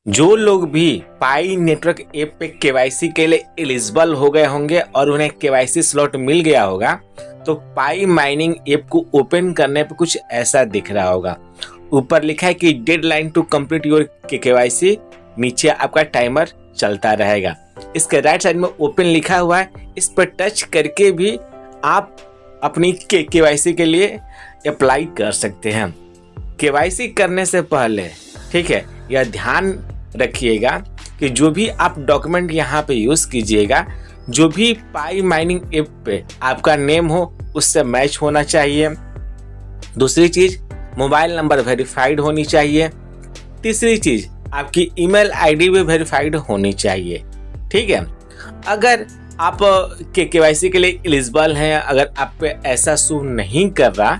जो लोग भी पाई नेटवर्क ऐप पे केवाईसी के लिए एलिजिबल हो गए होंगे और उन्हें केवाईसी स्लॉट मिल गया होगा, तो पाई माइनिंग ऐप को ओपन करने पे कुछ ऐसा दिख रहा होगा। ऊपर लिखा है कि deadline to complete your KYC, नीचे आपका टाइमर चलता रहेगा। इसके राइट साइड में ओपन लिखा हुआ है, इस पर टच करके भी आप अपनी केवाईसी के लिए अप्लाई कर सकते हैं। केवाईसी करने से पहले ठीक है, यह ध्यान रखिएगा कि जो भी आप डॉक्यूमेंट यहाँ पे यूज कीजिएगा, जो भी पाई माइनिंग ऐप पे आपका नेम हो उससे मैच होना चाहिए। दूसरी चीज, मोबाइल नंबर वेरीफाइड होनी चाहिए। तीसरी चीज, आपकी ईमेल आईडी भी वेरीफाइड होनी चाहिए। ठीक है, अगर आप केवाईसी के लिए एलिजिबल हैं, अगर आप पे ऐसा शो नहीं कर रहा,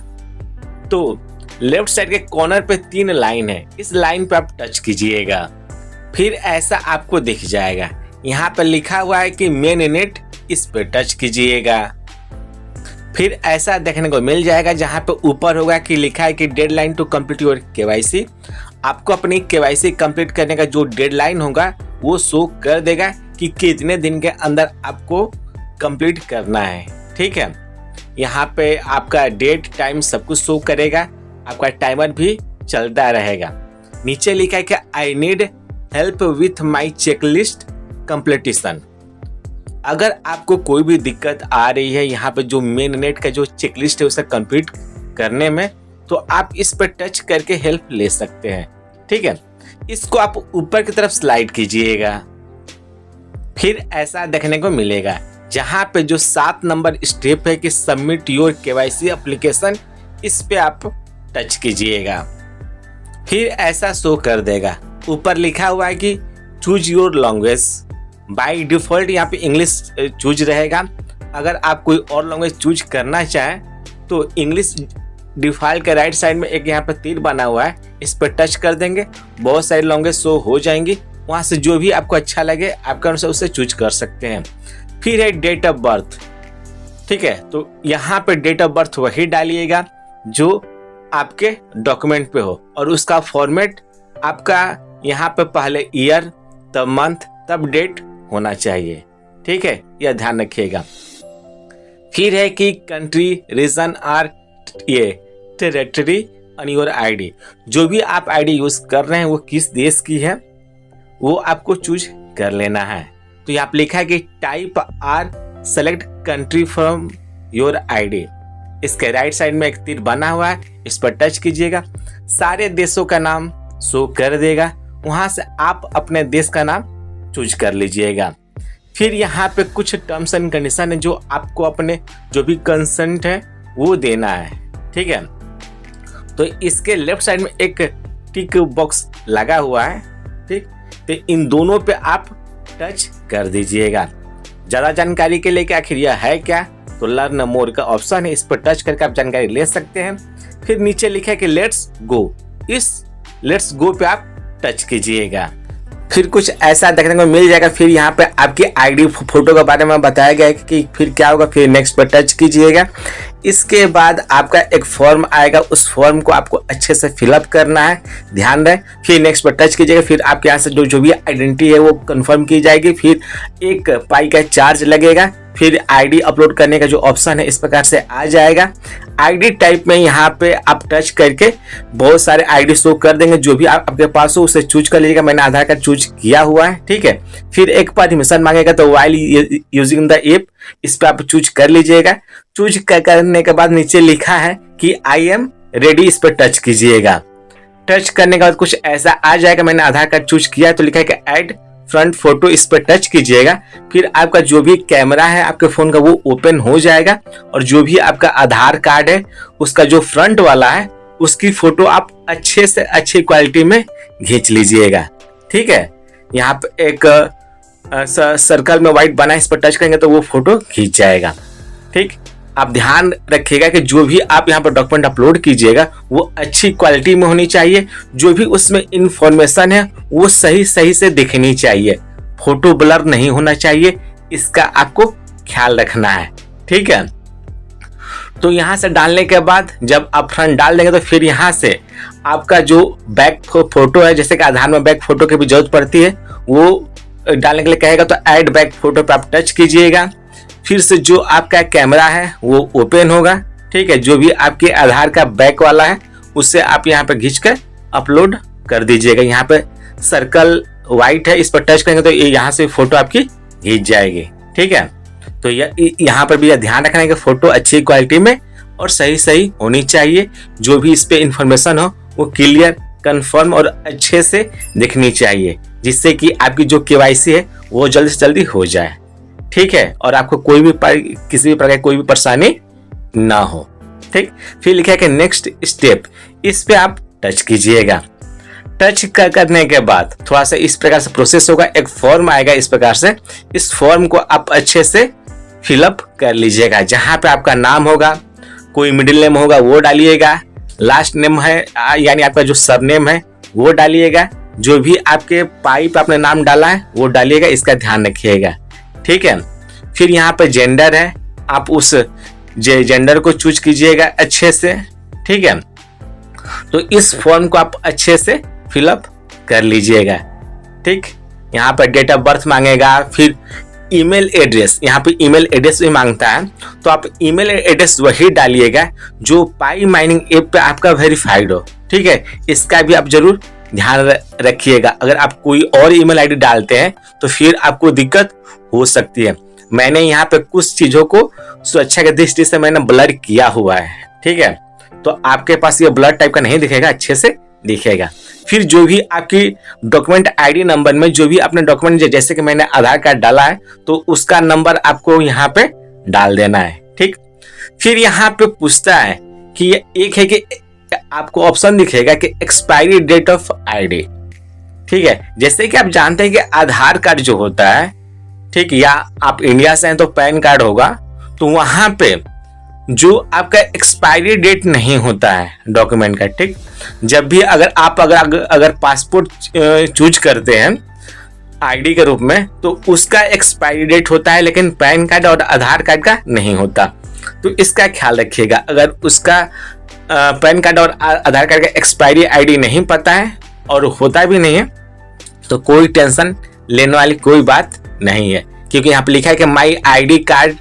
तो लेफ्ट साइड के कॉर्नर पे 3 लाइन है, इस लाइन पे आप टच कीजिएगा, फिर ऐसा आपको दिख जाएगा। यहाँ पे लिखा हुआ है कि मेन नेट, इस पे टच कीजिएगा। फिर ऐसा देखने को मिल जाएगा जहाँ पे ऊपर होगा कि लिखा है कि deadline to complete your KYC. आपको अपनी केवाईसी कंप्लीट करने का जो डेडलाइन होगा वो शो कर देगा कि कितने दिन के अंदर आपको कंप्लीट करना है। ठीक है, यहाँ पे आपका डेट टाइम सब कुछ शो करेगा, आपका टाइमर भी चलता रहेगा। नीचे लिखा है कि I need help with my checklist completion. अगर आपको कोई भी दिक्कत आ रही है यहाँ पे जो मेन नेट का जो चेकलिस्ट है उसे कंप्लीट करने में, तो आप इस पर टच करके हेल्प ले सकते हैं। ठीक है, इसको आप ऊपर की तरफ स्लाइड कीजिएगा, फिर ऐसा देखने को मिलेगा जहाँ पे जो 7 नंबर स्टेप है कि सबमिट योर केवाईसी एप्लीकेशन, इस पे आप टच कीजिएगा, फिर ऐसा शो कर देगा। ऊपर लिखा हुआ है कि choose your language. By default यहाँ पे इंग्लिश चूज रहेगा। अगर आप कोई और लैंग्वेज चूज करना चाहें तो इंग्लिश डिफॉल्ट के राइट साइड में एक यहाँ पे तीर बना हुआ है, इस पर टच कर देंगे, बहुत सारी लैंग्वेज शो हो जाएंगी। वहाँ से जो भी आपको अच्छा लगे आपका अनुसार उसे चूज कर सकते हैं। फिर है डेट ऑफ बर्थ। ठीक है, तो यहाँ पे डेट ऑफ बर्थ वही डालिएगा जो आपके डॉक्यूमेंट पे हो, और उसका फॉर्मेट आपका यहाँ पे पहले ईयर, तब मंथ, तब डेट होना चाहिए। ठीक है, यह ध्यान रखिएगा। फिर है कि कंट्री, रीजन और ये टेरिटरी ऑन योर आईडी। जो भी आप आईडी यूज कर रहे हैं वो किस देश की है वो आपको चूज कर लेना है। तो यहाँ पे लिखा है कि type or select country from your ID. इसके राइट साइड में एक तीर बना हुआ है, इस पर टच कीजिएगा, सारे देशों का नाम शो कर देगा। वहां से आप अपने देश का नाम चूज कर लीजिएगा। फिर यहाँ पे कुछ टर्म्स एंड कंडीशन है जो आपको अपने जो भी कंसेंट है वो देना है। ठीक है, तो इसके लेफ्ट साइड में एक टिक बॉक्स लगा हुआ है। ठीक, तो इन दोनों पे आप टच कर दीजिएगा। ज्यादा जानकारी के लिए कि आखिर यह है क्या, तो लर्न मोर का ऑप्शन है, इस पर टच करके आप जानकारी ले सकते हैं। फिर नीचे लिखा है कि लेट्स गो, इस लेट्स गो पे आप टच कीजिएगा। फिर कुछ ऐसा देखने को मिल जाएगा। फिर यहाँ पे आपकी आईडी फोटो के बारे में बताया गया है कि फिर क्या होगा। फिर नेक्स्ट पर टच कीजिएगा। इसके बाद आपका एक फॉर्म आएगा, उस फॉर्म को आपको अच्छे से फिलअप करना है, ध्यान रहे। फिर नेक्स्ट पर टच कीजिएगा। फिर आपके यहाँ से जो भी आइडेंटिटी है वो कंफर्म की जाएगी। फिर 1 पाई का चार्ज लगेगा। फिर आईडी अपलोड करने का जो ऑप्शन है इस प्रकार से आ जाएगा। आईडी टाइप में यहाँ पे आप टच करके बहुत सारे आईडी शो कर देंगे, जो भी आपके पास हो उसे चूज कर लीजिएगा। मैंने आधार कार्ड चूज किया हुआ है। ठीक है, फिर एक परमिशन मांगेगा, तो वाइल यूजिंग द ऐप, इस पे आप चूज कर लीजिएगा। चूज करने के बाद नीचे लिखा है कि आई एम रेडी, इस पर टच कीजिएगा। टच करने के बाद कुछ ऐसा आ जाएगा। मैंने आधार कार्ड चूज किया है तो लिखा है कि ऐड फ्रंट फोटो, इस पर टच कीजिएगा। फिर आपका जो भी कैमरा है आपके फोन का वो ओपन हो जाएगा, और जो भी आपका आधार कार्ड है उसका जो फ्रंट वाला है उसकी फोटो आप अच्छे से अच्छी क्वालिटी में खींच लीजिएगा। ठीक है, यहाँ पे एक सर्कल में व्हाइट बना है, इस पर टच करेंगे तो वो फोटो खींच जाएगा। ठीक, आप ध्यान रखिएगा कि जो भी आप यहाँ पर डॉक्यूमेंट अपलोड कीजिएगा वो अच्छी क्वालिटी में होनी चाहिए। जो भी उसमें इंफॉर्मेशन है वो सही से दिखनी चाहिए, फोटो ब्लर नहीं होना चाहिए, इसका आपको ख्याल रखना है। ठीक है, तो यहाँ से डालने के बाद जब आप फ्रंट डाल देंगे तो फिर यहाँ से आपका जो बैक फोटो है, जैसे कि आधार में बैक फोटो की भी जरूरत पड़ती है, वो डालने के लिए कहेगा तो ऐड बैक फोटो पे आप टच कीजिएगा। फिर से जो आपका कैमरा है वो ओपन होगा, ठीक है। जो भी आपके आधार का बैक वाला है उससे आप यहाँ पे खींच कर अपलोड कर दीजिएगा। यहाँ पे सर्कल व्हाइट है, इस पर टच करेंगे तो यहाँ से फोटो आपकी खींच जाएगी, ठीक है। तो यहाँ पर भी ध्यान रखना है कि फोटो अच्छी क्वालिटी में और सही होनी चाहिए। जो भी इस पे इंफॉर्मेशन हो वो क्लियर, कंफर्म और अच्छे से दिखनी चाहिए, जिससे कि आपकी जो केवाईसी है वो जल्दी से जल्दी हो जाए, ठीक है। और आपको कोई भी किसी भी प्रकार की कोई भी परेशानी ना हो, ठीक। फिर लिखा है कि नेक्स्ट स्टेप, इस पे आप टच कीजिएगा। टच करने के बाद थोड़ा सा इस प्रकार से प्रोसेस होगा, एक फॉर्म आएगा इस प्रकार से। इस फॉर्म को आप अच्छे से फिलअप कर लीजिएगा। जहां पे आपका नाम होगा, कोई मिडिल नेम होगा वो डालिएगा, लास्ट नेम है यानी आपका जो सरनेम है वो डालिएगा, जो भी आपके पाई पे आपने नाम डाला है वो डालिएगा, इसका ध्यान रखिएगा, ठीक है। फिर यहाँ पे जेंडर है, आप उस जेंडर को चूज कीजिएगा अच्छे से, ठीक है। तो इस फॉर्म को आप अच्छे से फिलअप कर लीजिएगा, ठीक। यहाँ पर डेट ऑफ बर्थ मांगेगा, फिर ईमेल एड्रेस, यहाँ पे ईमेल एड्रेस भी मांगता है, तो आप ईमेल एड्रेस वही डालिएगा जो पाई माइनिंग ऐप पे आपका वेरीफाइड हो, ठीक है। इसका भी आप जरूर ध्यान रखिएगा। अगर आप कोई और ईमेल आईडी डालते हैं तो फिर आपको दिक्कत हो सकती है। मैंने यहाँ पे कुछ चीजों को सुरक्षा की दृष्टि से मैंने ब्लर किया हुआ है, ठीक है। तो आपके पास ये ब्लर टाइप का नहीं दिखेगा, अच्छे से दिखेगा। फिर जो भी आपकी डॉक्यूमेंट आईडी नंबर में जो भी आपने डॉक्यूमेंट, जैसे कि मैंने आधार कार्ड डाला है तो उसका नंबर आपको यहाँ पे डाल देना है, ठीक। फिर यहाँ पे पूछता है कि एक है कि आपको ऑप्शन दिखेगा कि एक्सपायरी डेट ऑफ आईडी, ठीक है। जैसे कि आप जानते हैं कि आधार कार्ड जो होता है, ठीक, या आप इंडिया से हैं तो पैन कार्ड होगा, तो वहां पे जो आपका एक्सपायरी डेट नहीं होता है डॉक्यूमेंट का, ठीक। जब भी अगर पासपोर्ट चूज करते हैं आईडी के रूप में तो उसका एक्सपायरी डेट होता है, लेकिन पैन कार्ड और आधार कार्ड का नहीं होता। तो इसका ख्याल रखिएगा। अगर उसका पैन कार्ड और आधार कार्ड का एक्सपायरी आईडी नहीं पता है और होता भी नहीं है तो कोई टेंशन लेने वाली कोई बात नहीं है, क्योंकि यहाँ पे लिखा है कि my ID card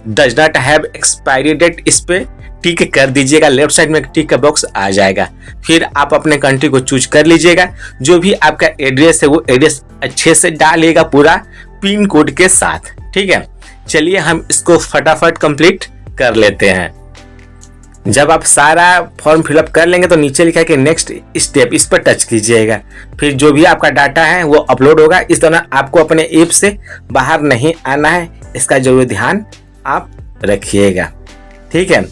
does not have expiry date. इस पे टिक कर दीजिएगा, लेफ्ट साइड में टिक का बॉक्स आ जाएगा। फिर आप अपने कंट्री को चूज कर लीजिएगा। जो भी आपका एड्रेस है वो एड्रेस अच्छे से डालिएगा, पूरा पिन कोड के साथ, ठीक है। चलिए हम इसको फटाफट कंप्लीट कर लेते हैं। जब आप सारा फॉर्म फिलअप कर लेंगे तो नीचे लिखा है कि नेक्स्ट स्टेप, इस पर टच कीजिएगा। फिर जो भी आपका डाटा है वो अपलोड होगा। इस दौरान आपको अपने ऐप से बाहर नहीं आना है, इसका जरूर ध्यान आप रखिएगा, ठीक है।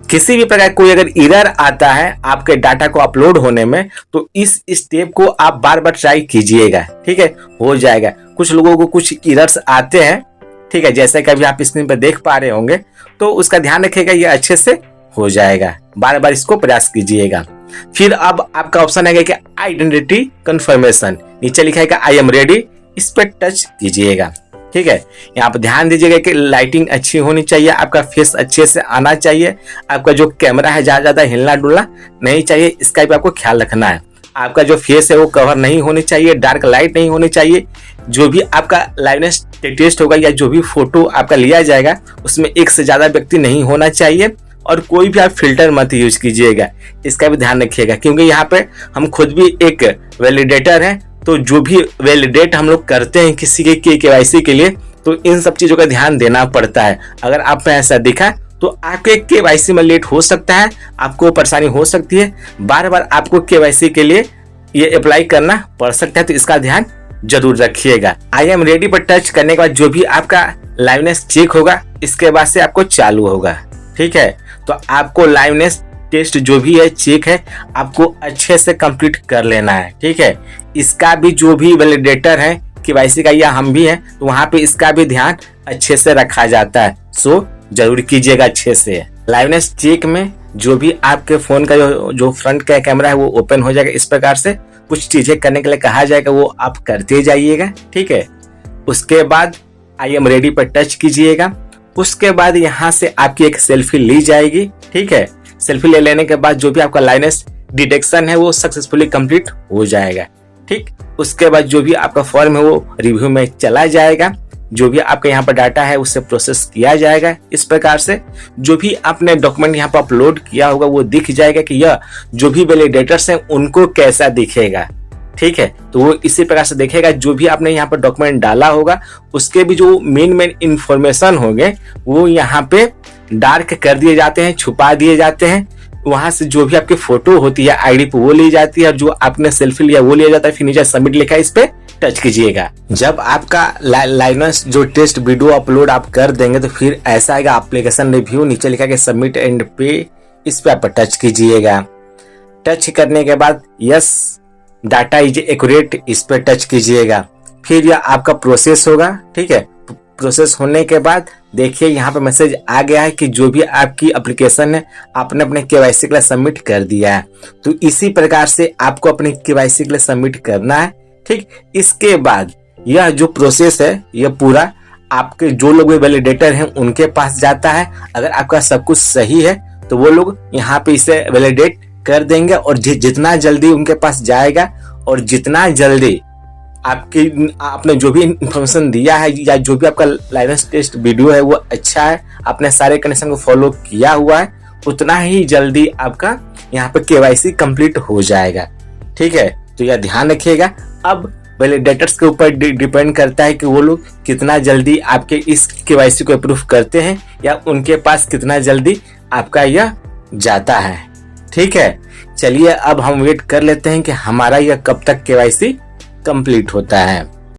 किसी भी प्रकार कोई अगर एरर आता है आपके डाटा को अपलोड होने में तो इस स्टेप को आप बार बार ट्राई कीजिएगा, ठीक है, हो जाएगा। कुछ लोगों को कुछ एरर्स आते हैं, ठीक है, जैसे कि अभी आप स्क्रीन पर देख पा रहे होंगे, तो उसका ध्यान रखिएगा, ये अच्छे से हो जाएगा। बार बार इसको प्रयास कीजिएगा। फिर अब आपका ऑप्शन है कि आइडेंटिटी कंफर्मेशन, नीचे लिखा है कि आई एम रेडी, इस पर टच कीजिएगा, ठीक है। यहाँ पर ध्यान दीजिएगा कि लाइटिंग अच्छी होनी चाहिए, आपका फेस अच्छे से आना चाहिए, आपका जो कैमरा है ज्यादा हिलना डुलना नहीं चाहिए, इसका भी आपको ख्याल रखना है। आपका जो फेस है वो कवर नहीं होनी चाहिए, डार्क लाइट नहीं होनी चाहिए। जो भी आपका लाइवनेस टेस्ट होगा या जो भी फोटो आपका लिया जाएगा उसमें एक से ज्यादा व्यक्ति नहीं होना चाहिए, और कोई भी आप फिल्टर मत यूज कीजिएगा, इसका भी ध्यान रखिएगा। क्योंकि यहाँ पे हम खुद भी एक वैलिडेटर हैं, तो जो भी वैलिडेट हम लोग करते हैं किसी के केवाईसी के लिए, तो इन सब चीजों का ध्यान देना पड़ता है। अगर आप में ऐसा दिखा तो आपके केवाईसी में लेट हो सकता है, आपको परेशानी हो सकती है, बार बार आपको केवाईसी के लिए ये अप्लाई करना पड़ सकता है, तो इसका ध्यान जरूर रखिएगा। आई एम रेडी पर टच करने के बाद जो भी आपका लाइवनेस चेक होगा इसके बाद से आपको चालू होगा, ठीक है। तो आपको लाइवनेस टेस्ट जो भी है चेक है आपको अच्छे से कंप्लीट कर लेना है, ठीक है। इसका भी जो भी वैलिडेटर है केवाईसी का या हम भी हैं तो वहां पे इसका भी ध्यान अच्छे से रखा जाता है, सो जरूर कीजिएगा अच्छे से। लाइवनेस चेक में जो भी आपके फोन का जो फ्रंट का कैमरा है वो ओपन हो जाएगा। इस प्रकार से कुछ चीजें करने के लिए कहा जाएगा वो आप करते जाइएगा, ठीक है। उसके बाद आई एम रेडी पर टच कीजिएगा। उसके बाद यहाँ से आपकी एक सेल्फी ली जाएगी। ठीक है, सेल्फी ले लेने के बाद जो भी आपका लाइनेस डिटेक्शन है वो सक्सेसफुली कंप्लीट हो जाएगा। ठीक, उसके बाद जो भी आपका फॉर्म है वो रिव्यू में चला जाएगा। जो भी आपका यहाँ पर डाटा है उससे प्रोसेस किया जाएगा। इस प्रकार से जो भी आपने डॉक्यूमेंट यहाँ पर अपलोड किया होगा वो दिख जाएगा कि यह जो भी वैलिडेटर्स हैं उनको कैसा दिखेगा। ठीक है, तो वो इसी प्रकार से देखेगा। जो भी आपने यहाँ पर डॉक्यूमेंट डाला होगा उसके भी जो मेन इंफॉर्मेशन होंगे वो यहाँ पे डार्क कर दिए जाते हैं, छुपा दिए जाते हैं। वहां से जो भी आपकी फोटो होती है आईडी पे वो ली जाती है और जो आपने सेल्फी लिया वो लिया जाता है। फिर नीचे सबमिट लिखा है, इस पे टच कीजिएगा। जब आपका लाइनेस जो टेस्ट वीडियो अपलोड आप कर देंगे तो फिर ऐसा आएगा एप्लीकेशन रिव्यू, नीचे लिखा है सबमिट एंड पे, इस पे आप टच कीजिएगा। टच करने के बाद यस डाटा इज एक्यूरेट, इस पे टच कीजिएगा। फिर यह आपका प्रोसेस होगा। ठीक है, प्रोसेस होने के बाद देखिए यहाँ पे मैसेज आ गया है कि जो भी आपकी एप्लीकेशन है आपने अपने केवाईसी के लिए सबमिट कर दिया है। तो इसी प्रकार से आपको अपने केवाईसी के लिए सबमिट करना है। ठीक, इसके बाद यह जो प्रोसेस है यह पूरा आपके जो लोग वैलिडेटर हैं उनके पास जाता है। अगर आपका सब कुछ सही है तो वो लोग यहाँ पे इसे वैलिडेट कर देंगे और जितना जल्दी उनके पास जाएगा और जितना जल्दी आपने जो भी इंफॉर्मेशन दिया है या जो भी आपका लाइनेस टेस्ट वीडियो है वो अच्छा है, आपने सारे कंडीशन को फॉलो किया हुआ है, उतना ही जल्दी आपका यहाँ पे केवाईसी कंप्लीट हो जाएगा। ठीक है, तो यह ध्यान रखिएगा। अब वैलिडेटर्स के ऊपर डिपेंड करता है कि वो लोग कितना जल्दी आपके इस केवाईसी को अप्रूव करते हैं या उनके पास कितना जल्दी आपका यह जाता है। ठीक है, चलिए अब हम वेट कर लेते हैं कि हमारा यह कब तक केवाईसी कंप्लीट होता है।